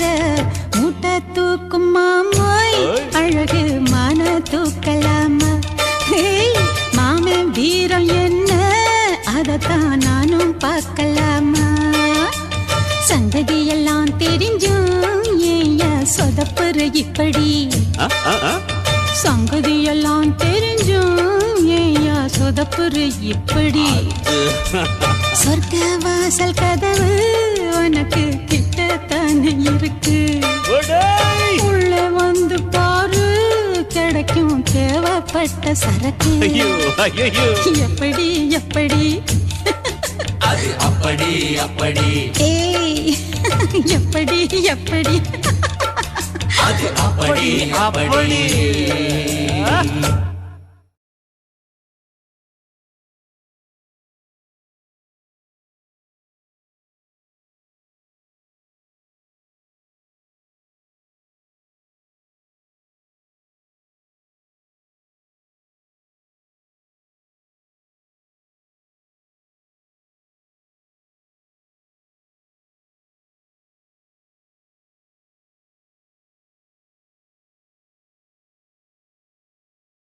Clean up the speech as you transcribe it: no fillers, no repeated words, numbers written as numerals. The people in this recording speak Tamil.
பார மூட்டை தூக்கும் மாமோய் அழகு மான தூக்கலாமா மாமன் வீரம் என்ன அதத்தான் நானும் பார்க்கலாமா சங்கதியெல்லாம் தெரிஞ்சும் ஏயா சொதப்புற இப்படி சங்கதியெல்லாம் தெரிஞ்சும் ஏயா சொதப்புற இப்படி சொர்க்க வாசல் கதவு உனக்கு கிட்டத்தானே இருக்கு உள்ள வந்து பாரு கிடைக்கும் தேவைப்பட்ட சரக்கு எப்படி எப்படி அப்படி அப்படி ஏய் எப்படி எப்படி அது அப்படி அப்படி